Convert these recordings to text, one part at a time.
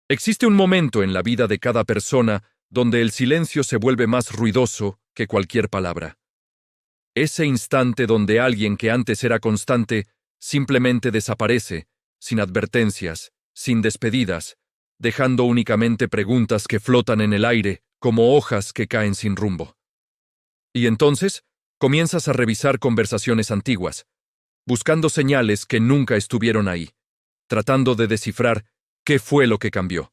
Existe un momento en la vida de cada persona donde el silencio se vuelve más ruidoso que cualquier palabra. Ese instante donde alguien que antes era constante simplemente desaparece, sin advertencias, sin despedidas, dejando únicamente preguntas que flotan en el aire como hojas que caen sin rumbo. Y entonces comienzas a revisar conversaciones antiguas, buscando señales que nunca estuvieron ahí, tratando de descifrar qué fue lo que cambió.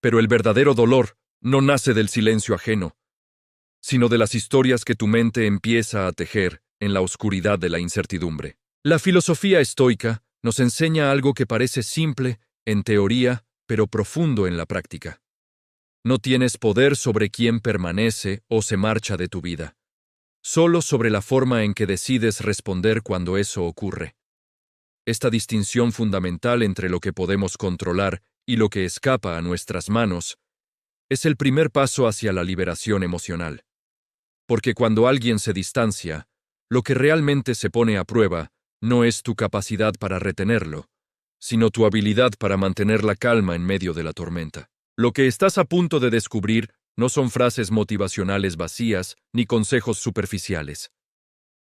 Pero el verdadero dolor no nace del silencio ajeno, sino de las historias que tu mente empieza a tejer en la oscuridad de la incertidumbre. La filosofía estoica nos enseña algo que parece simple en teoría, pero profundo en la práctica. No tienes poder sobre quién permanece o se marcha de tu vida, solo sobre la forma en que decides responder cuando eso ocurre. Esta distinción fundamental entre lo que podemos controlar y lo que escapa a nuestras manos es el primer paso hacia la liberación emocional. Porque cuando alguien se distancia, lo que realmente se pone a prueba no es tu capacidad para retenerlo, sino tu habilidad para mantener la calma en medio de la tormenta. Lo que estás a punto de descubrir no son frases motivacionales vacías ni consejos superficiales.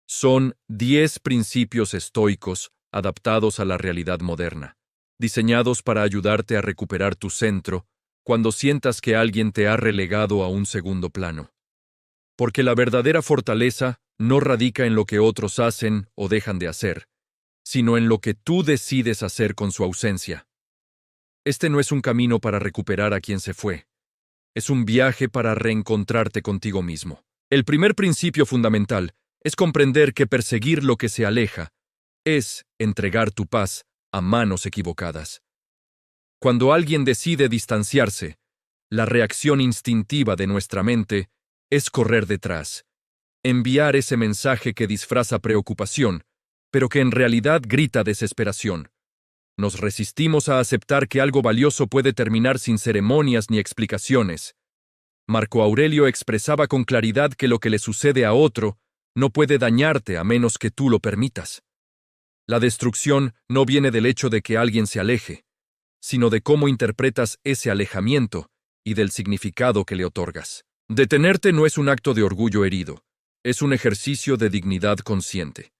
Son 10 principios estoicos adaptados a la realidad moderna, diseñados para ayudarte a recuperar tu centro cuando sientas que alguien te ha relegado a un segundo plano. Porque la verdadera fortaleza no radica en lo que otros hacen o dejan de hacer, sino en lo que tú decides hacer con su ausencia. Este no es un camino para recuperar a quien se fue, es un viaje para reencontrarte contigo mismo. El primer principio fundamental es comprender que perseguir lo que se aleja es entregar tu paz a manos equivocadas. Cuando alguien decide distanciarse, la reacción instintiva de nuestra mente es correr detrás, enviar ese mensaje que disfraza preocupación, pero que en realidad grita desesperación. Nos resistimos a aceptar que algo valioso puede terminar sin ceremonias ni explicaciones. Marco Aurelio expresaba con claridad que lo que le sucede a otro no puede dañarte a menos que tú lo permitas. La destrucción no viene del hecho de que alguien se aleje, sino de cómo interpretas ese alejamiento y del significado que le otorgas. Detenerte no es un acto de orgullo herido, es un ejercicio de dignidad consciente.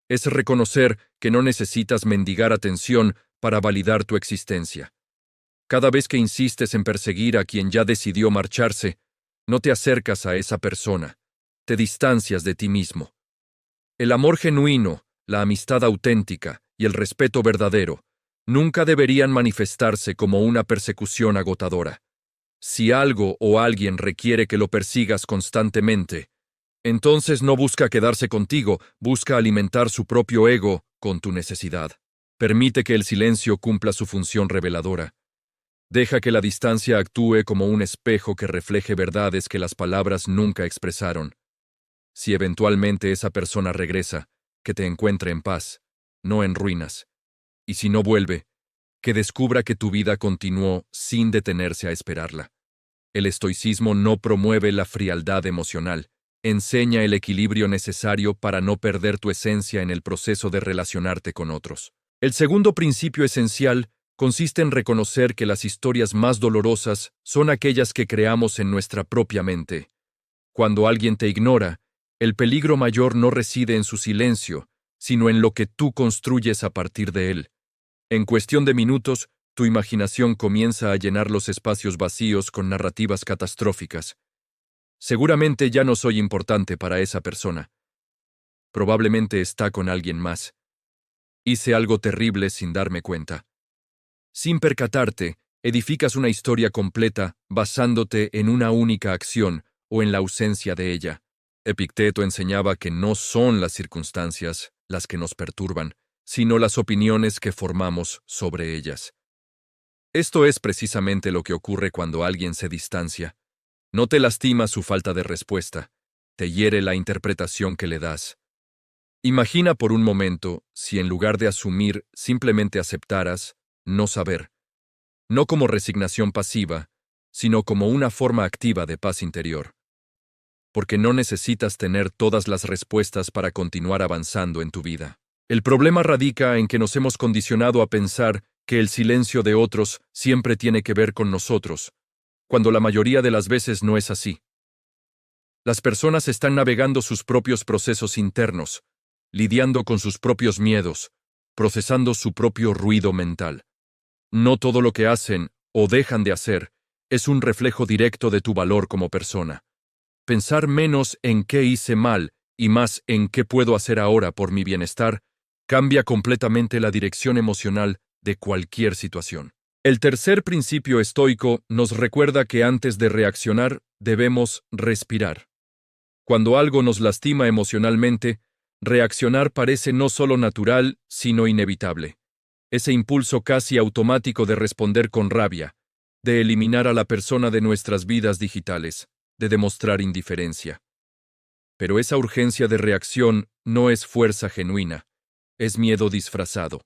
Es reconocer que no necesitas mendigar atención para validar tu existencia. Cada vez que insistes en perseguir a quien ya decidió marcharse, no te acercas a esa persona, te distancias de ti mismo. El amor genuino, la amistad auténtica y el respeto verdadero nunca deberían manifestarse como una persecución agotadora. Si algo o alguien requiere que lo persigas constantemente, entonces no busca quedarse contigo, busca alimentar su propio ego con tu necesidad. Permite que el silencio cumpla su función reveladora. Deja que la distancia actúe como un espejo que refleje verdades que las palabras nunca expresaron. Si eventualmente esa persona regresa, que te encuentre en paz, no en ruinas. Y si no vuelve, que descubra que tu vida continuó sin detenerse a esperarla. El estoicismo no promueve la frialdad emocional, enseña el equilibrio necesario para no perder tu esencia en el proceso de relacionarte con otros. El segundo principio esencial consiste en reconocer que las historias más dolorosas son aquellas que creamos en nuestra propia mente. Cuando alguien te ignora, el peligro mayor no reside en su silencio, sino en lo que tú construyes a partir de él. En cuestión de minutos, tu imaginación comienza a llenar los espacios vacíos con narrativas catastróficas. Seguramente ya no soy importante para esa persona. Probablemente está con alguien más. Hice algo terrible sin darme cuenta. Sin percatarte, edificas una historia completa basándote en una única acción o en la ausencia de ella. Epicteto enseñaba que no son las circunstancias las que nos perturban, sino las opiniones que formamos sobre ellas. Esto es precisamente lo que ocurre cuando alguien se distancia. No te lastima su falta de respuesta, te hiere la interpretación que le das. Imagina por un momento si en lugar de asumir simplemente aceptaras no saber, no como resignación pasiva, sino como una forma activa de paz interior. Porque no necesitas tener todas las respuestas para continuar avanzando en tu vida. El problema radica en que nos hemos condicionado a pensar que el silencio de otros siempre tiene que ver con nosotros, cuando la mayoría de las veces no es así. Las personas están navegando sus propios procesos internos, lidiando con sus propios miedos, procesando su propio ruido mental. No todo lo que hacen o dejan de hacer es un reflejo directo de tu valor como persona. Pensar menos en qué hice mal y más en qué puedo hacer ahora por mi bienestar cambia completamente la dirección emocional de cualquier situación. El tercer principio estoico nos recuerda que antes de reaccionar debemos respirar. Cuando algo nos lastima emocionalmente, reaccionar parece no solo natural, sino inevitable. Ese impulso casi automático de responder con rabia, de eliminar a la persona de nuestras vidas digitales, de demostrar indiferencia. Pero esa urgencia de reacción no es fuerza genuina, es miedo disfrazado.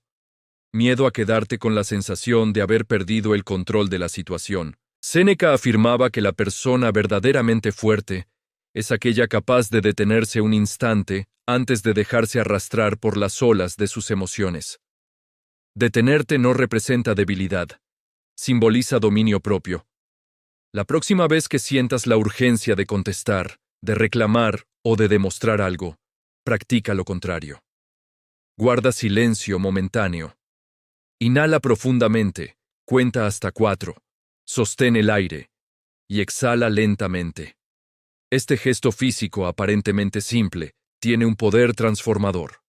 Miedo a quedarte con la sensación de haber perdido el control de la situación. Séneca afirmaba que la persona verdaderamente fuerte es aquella capaz de detenerse un instante antes de dejarse arrastrar por las olas de sus emociones. Detenerte no representa debilidad, simboliza dominio propio. La próxima vez que sientas la urgencia de contestar, de reclamar o de demostrar algo, practica lo contrario. Guarda silencio momentáneo. Inhala profundamente, cuenta hasta 4, sostén el aire y exhala lentamente. Este gesto físico aparentemente simple tiene un poder transformador.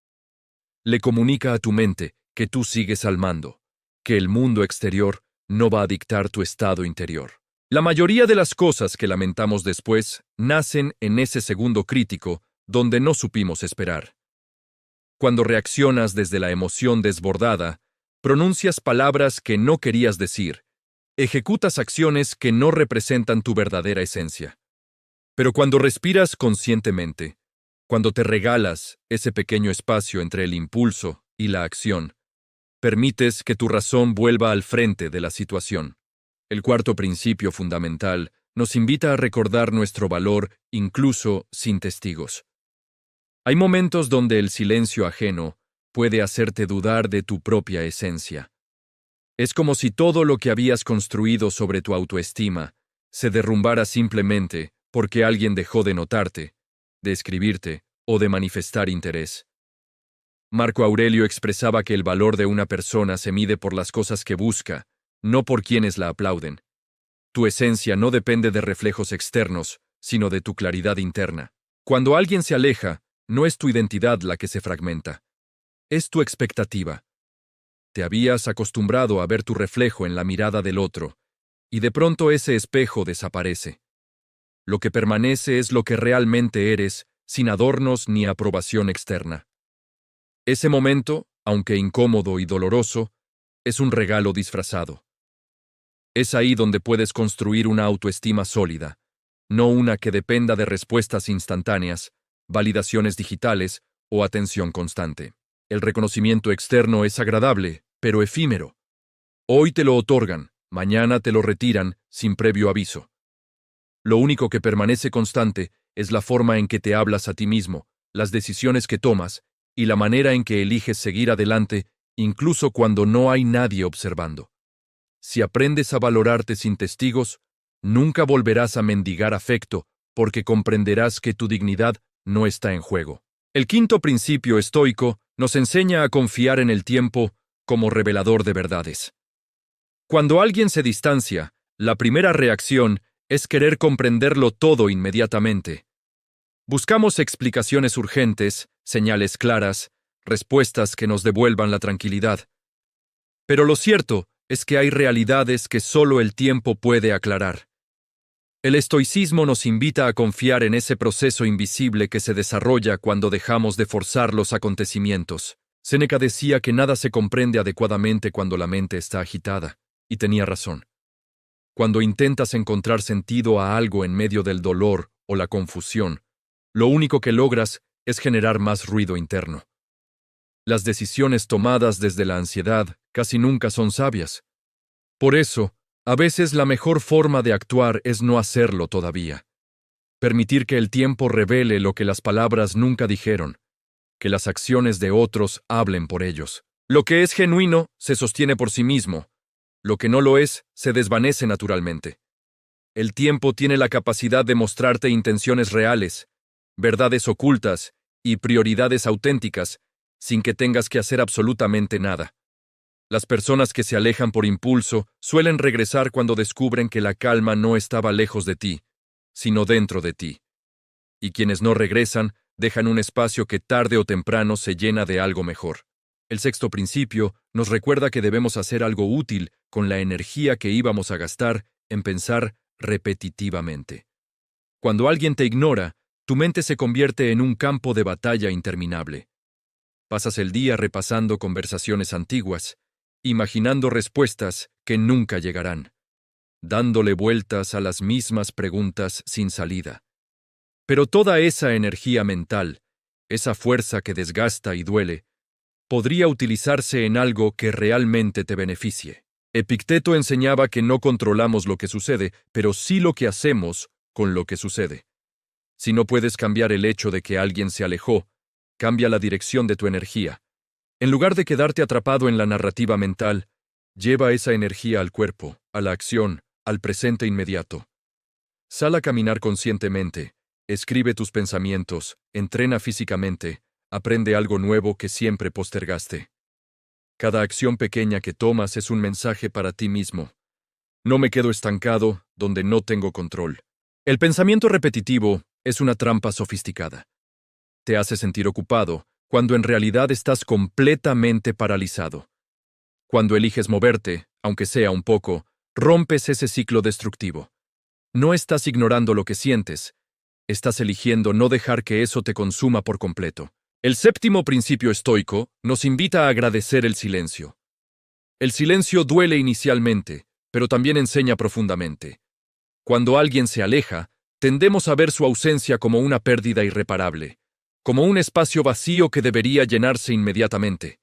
Le comunica a tu mente que tú sigues al mando, que el mundo exterior no va a dictar tu estado interior. La mayoría de las cosas que lamentamos después nacen en ese segundo crítico donde no supimos esperar. Cuando reaccionas desde la emoción desbordada, pronuncias palabras que no querías decir, ejecutas acciones que no representan tu verdadera esencia. Pero cuando respiras conscientemente, cuando te regalas ese pequeño espacio entre el impulso y la acción, permites que tu razón vuelva al frente de la situación. El cuarto principio fundamental nos invita a recordar nuestro valor incluso sin testigos. Hay momentos donde el silencio ajeno puede hacerte dudar de tu propia esencia. Es como si todo lo que habías construido sobre tu autoestima se derrumbara simplemente porque alguien dejó de notarte, de escribirte o de manifestar interés. Marco Aurelio expresaba que el valor de una persona se mide por las cosas que busca, no por quienes la aplauden. Tu esencia no depende de reflejos externos, sino de tu claridad interna. Cuando alguien se aleja, no es tu identidad la que se fragmenta. Es tu expectativa. Te habías acostumbrado a ver tu reflejo en la mirada del otro, y de pronto ese espejo desaparece. Lo que permanece es lo que realmente eres, sin adornos ni aprobación externa. Ese momento, aunque incómodo y doloroso, es un regalo disfrazado. Es ahí donde puedes construir una autoestima sólida, no una que dependa de respuestas instantáneas, validaciones digitales o atención constante. El reconocimiento externo es agradable, pero efímero. Hoy te lo otorgan, mañana te lo retiran sin previo aviso. Lo único que permanece constante es la forma en que te hablas a ti mismo, las decisiones que tomas y la manera en que eliges seguir adelante, incluso cuando no hay nadie observando. Si aprendes a valorarte sin testigos, nunca volverás a mendigar afecto, porque comprenderás que tu dignidad no está en juego. El quinto principio estoico nos enseña a confiar en el tiempo como revelador de verdades. Cuando alguien se distancia, la primera reacción es querer comprenderlo todo inmediatamente. Buscamos explicaciones urgentes, señales claras, respuestas que nos devuelvan la tranquilidad. Pero lo cierto es que hay realidades que solo el tiempo puede aclarar. El estoicismo nos invita a confiar en ese proceso invisible que se desarrolla cuando dejamos de forzar los acontecimientos. Séneca decía que nada se comprende adecuadamente cuando la mente está agitada, y tenía razón. Cuando intentas encontrar sentido a algo en medio del dolor o la confusión, lo único que logras es generar más ruido interno. Las decisiones tomadas desde la ansiedad casi nunca son sabias. Por eso, a veces la mejor forma de actuar es no hacerlo todavía. Permitir que el tiempo revele lo que las palabras nunca dijeron, que las acciones de otros hablen por ellos. Lo que es genuino se sostiene por sí mismo. Lo que no lo es se desvanece naturalmente. El tiempo tiene la capacidad de mostrarte intenciones reales, verdades ocultas y prioridades auténticas, sin que tengas que hacer absolutamente nada. Las personas que se alejan por impulso suelen regresar cuando descubren que la calma no estaba lejos de ti, sino dentro de ti. Y quienes no regresan dejan un espacio que tarde o temprano se llena de algo mejor. El sexto principio nos recuerda que debemos hacer algo útil con la energía que íbamos a gastar en pensar repetitivamente. Cuando alguien te ignora, tu mente se convierte en un campo de batalla interminable. Pasas el día repasando conversaciones antiguas, imaginando respuestas que nunca llegarán, dándole vueltas a las mismas preguntas sin salida. Pero toda esa energía mental, esa fuerza que desgasta y duele, podría utilizarse en algo que realmente te beneficie. Epicteto enseñaba que no controlamos lo que sucede, pero sí lo que hacemos con lo que sucede. Si no puedes cambiar el hecho de que alguien se alejó, cambia la dirección de tu energía. En lugar de quedarte atrapado en la narrativa mental, lleva esa energía al cuerpo, a la acción, al presente inmediato. Sal a caminar conscientemente, escribe tus pensamientos, entrena físicamente, aprende algo nuevo que siempre postergaste. Cada acción pequeña que tomas es un mensaje para ti mismo. No me quedo estancado donde no tengo control. El pensamiento repetitivo es una trampa sofisticada. Te hace sentir ocupado, cuando en realidad estás completamente paralizado. Cuando eliges moverte, aunque sea un poco, rompes ese ciclo destructivo. No estás ignorando lo que sientes, estás eligiendo no dejar que eso te consuma por completo. El séptimo principio estoico nos invita a agradecer el silencio. El silencio duele inicialmente, pero también enseña profundamente. Cuando alguien se aleja, tendemos a ver su ausencia como una pérdida irreparable, como un espacio vacío que debería llenarse inmediatamente.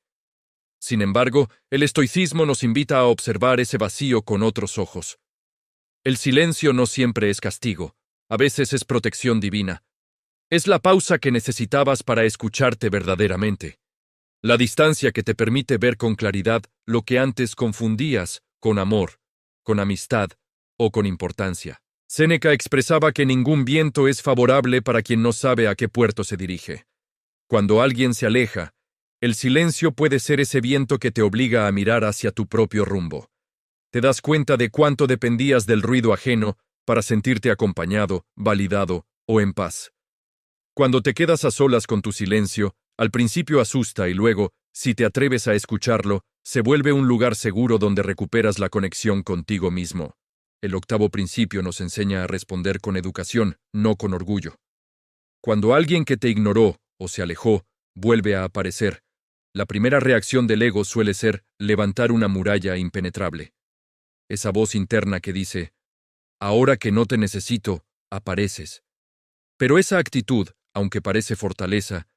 Sin embargo, el estoicismo nos invita a observar ese vacío con otros ojos. El silencio no siempre es castigo, a veces es protección divina. Es la pausa que necesitabas para escucharte verdaderamente. La distancia que te permite ver con claridad lo que antes confundías con amor, con amistad o con importancia. Séneca expresaba que ningún viento es favorable para quien no sabe a qué puerto se dirige. Cuando alguien se aleja, el silencio puede ser ese viento que te obliga a mirar hacia tu propio rumbo. Te das cuenta de cuánto dependías del ruido ajeno para sentirte acompañado, validado o en paz. Cuando te quedas a solas con tu silencio, al principio asusta y luego, si te atreves a escucharlo, se vuelve un lugar seguro donde recuperas la conexión contigo mismo. El octavo principio nos enseña a responder con educación, no con orgullo. Cuando alguien que te ignoró o se alejó vuelve a aparecer, la primera reacción del ego suele ser levantar una muralla impenetrable. Esa voz interna que dice, ahora que no te necesito, apareces. Pero esa actitud, aunque parece fortaleza,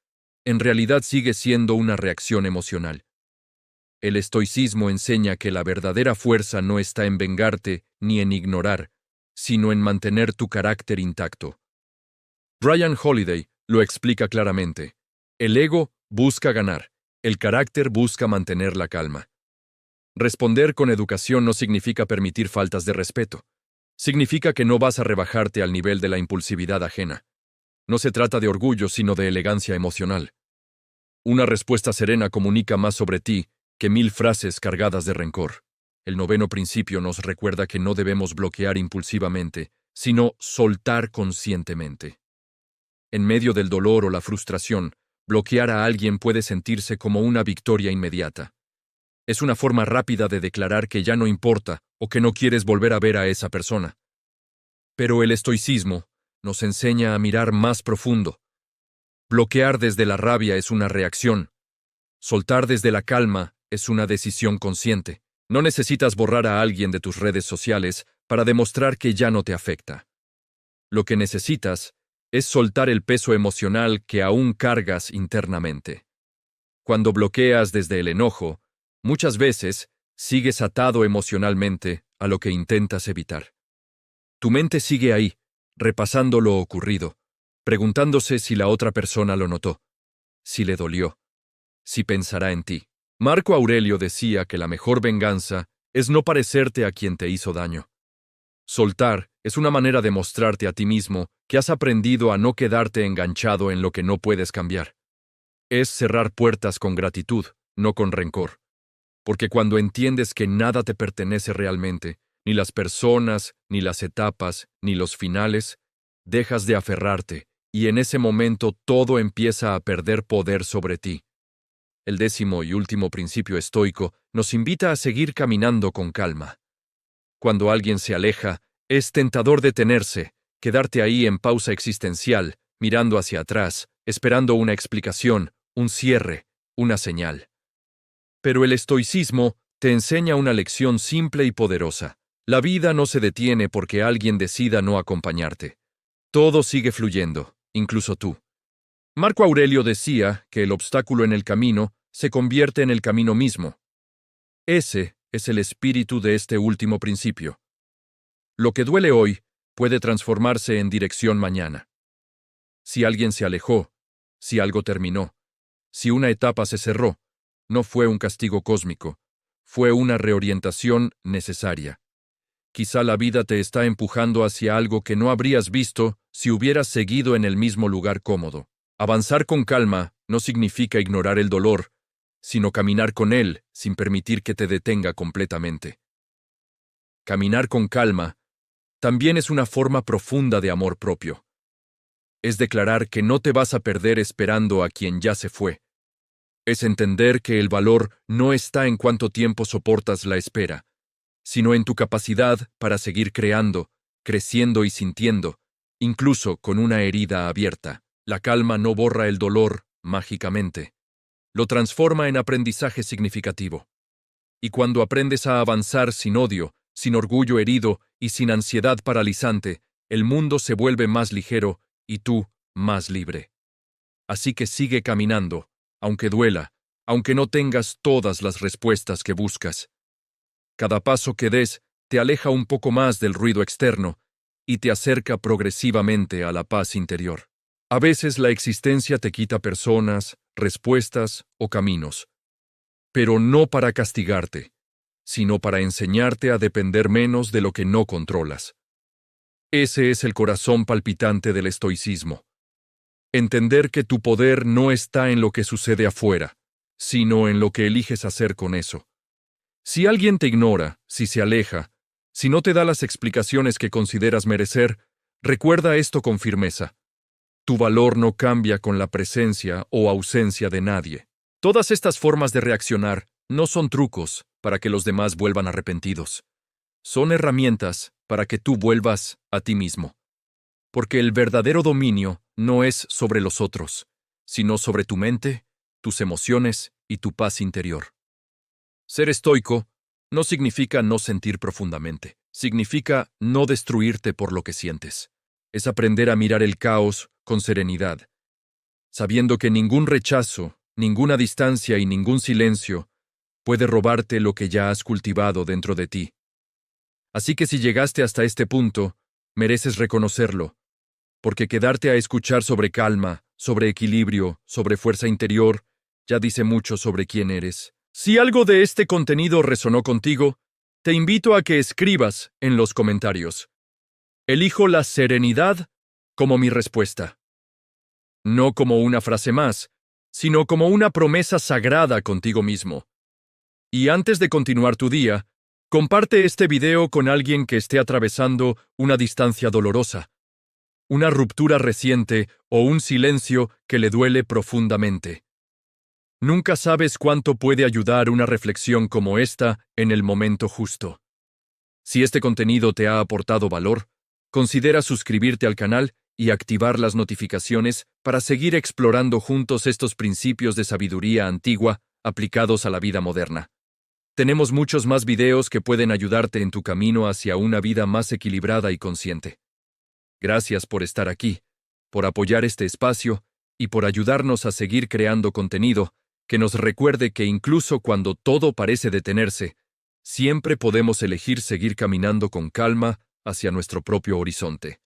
en realidad sigue siendo una reacción emocional. El estoicismo enseña que la verdadera fuerza no está en vengarte ni en ignorar, sino en mantener tu carácter intacto. Ryan Holiday lo explica claramente. El ego busca ganar, el carácter busca mantener la calma. Responder con educación no significa permitir faltas de respeto. Significa que no vas a rebajarte al nivel de la impulsividad ajena. No se trata de orgullo, sino de elegancia emocional. Una respuesta serena comunica más sobre ti que 1000 frases cargadas de rencor. El noveno principio nos recuerda que no debemos bloquear impulsivamente, sino soltar conscientemente. En medio del dolor o la frustración, bloquear a alguien puede sentirse como una victoria inmediata. Es una forma rápida de declarar que ya no importa o que no quieres volver a ver a esa persona. Pero el estoicismo nos enseña a mirar más profundo. Bloquear desde la rabia es una reacción. Soltar desde la calma es una decisión consciente. No necesitas borrar a alguien de tus redes sociales para demostrar que ya no te afecta. Lo que necesitas es soltar el peso emocional que aún cargas internamente. Cuando bloqueas desde el enojo, muchas veces sigues atado emocionalmente a lo que intentas evitar. Tu mente sigue ahí, repasando lo ocurrido, preguntándose si la otra persona lo notó, si le dolió, si pensará en ti. Marco Aurelio decía que la mejor venganza es no parecerte a quien te hizo daño. Soltar es una manera de mostrarte a ti mismo que has aprendido a no quedarte enganchado en lo que no puedes cambiar. Es cerrar puertas con gratitud, no con rencor. Porque cuando entiendes que nada te pertenece realmente, ni las personas, ni las etapas, ni los finales, dejas de aferrarte, y en ese momento todo empieza a perder poder sobre ti. El 10º y último principio estoico nos invita a seguir caminando con calma. Cuando alguien se aleja, es tentador detenerse, quedarte ahí en pausa existencial, mirando hacia atrás, esperando una explicación, un cierre, una señal. Pero el estoicismo te enseña una lección simple y poderosa. La vida no se detiene porque alguien decida no acompañarte. Todo sigue fluyendo, incluso tú. Marco Aurelio decía que el obstáculo en el camino se convierte en el camino mismo. Ese es el espíritu de este último principio. Lo que duele hoy puede transformarse en dirección mañana. Si alguien se alejó, si algo terminó, si una etapa se cerró, no fue un castigo cósmico, fue una reorientación necesaria. Quizá la vida te está empujando hacia algo que no habrías visto si hubieras seguido en el mismo lugar cómodo. Avanzar con calma no significa ignorar el dolor, sino caminar con él sin permitir que te detenga completamente. Caminar con calma también es una forma profunda de amor propio. Es declarar que no te vas a perder esperando a quien ya se fue. Es entender que el valor no está en cuánto tiempo soportas la espera, sino en tu capacidad para seguir creando, creciendo y sintiendo, incluso con una herida abierta. La calma no borra el dolor mágicamente. Lo transforma en aprendizaje significativo. Y cuando aprendes a avanzar sin odio, sin orgullo herido y sin ansiedad paralizante, el mundo se vuelve más ligero y tú más libre. Así que sigue caminando, aunque duela, aunque no tengas todas las respuestas que buscas. Cada paso que des te aleja un poco más del ruido externo y te acerca progresivamente a la paz interior. A veces la existencia te quita personas, respuestas o caminos, pero no para castigarte, sino para enseñarte a depender menos de lo que no controlas. Ese es el corazón palpitante del estoicismo. Entender que tu poder no está en lo que sucede afuera, sino en lo que eliges hacer con eso. Si alguien te ignora, si se aleja, si no te da las explicaciones que consideras merecer, recuerda esto con firmeza. Tu valor no cambia con la presencia o ausencia de nadie. Todas estas formas de reaccionar no son trucos para que los demás vuelvan arrepentidos. Son herramientas para que tú vuelvas a ti mismo. Porque el verdadero dominio no es sobre los otros, sino sobre tu mente, tus emociones y tu paz interior. Ser estoico no significa no sentir profundamente, significa no destruirte por lo que sientes. Es aprender a mirar el caos con serenidad, sabiendo que ningún rechazo, ninguna distancia y ningún silencio puede robarte lo que ya has cultivado dentro de ti. Así que si llegaste hasta este punto, mereces reconocerlo, porque quedarte a escuchar sobre calma, sobre equilibrio, sobre fuerza interior, ya dice mucho sobre quién eres. Si algo de este contenido resonó contigo, te invito a que escribas en los comentarios. Elijo la serenidad como mi respuesta. No como una frase más, sino como una promesa sagrada contigo mismo. Y antes de continuar tu día, comparte este video con alguien que esté atravesando una distancia dolorosa, una ruptura reciente o un silencio que le duele profundamente. Nunca sabes cuánto puede ayudar una reflexión como esta en el momento justo. Si este contenido te ha aportado valor, considera suscribirte al canal y activar las notificaciones para seguir explorando juntos estos principios de sabiduría antigua aplicados a la vida moderna. Tenemos muchos más videos que pueden ayudarte en tu camino hacia una vida más equilibrada y consciente. Gracias por estar aquí, por apoyar este espacio y por ayudarnos a seguir creando contenido que nos recuerde que incluso cuando todo parece detenerse, siempre podemos elegir seguir caminando con calma hacia nuestro propio horizonte.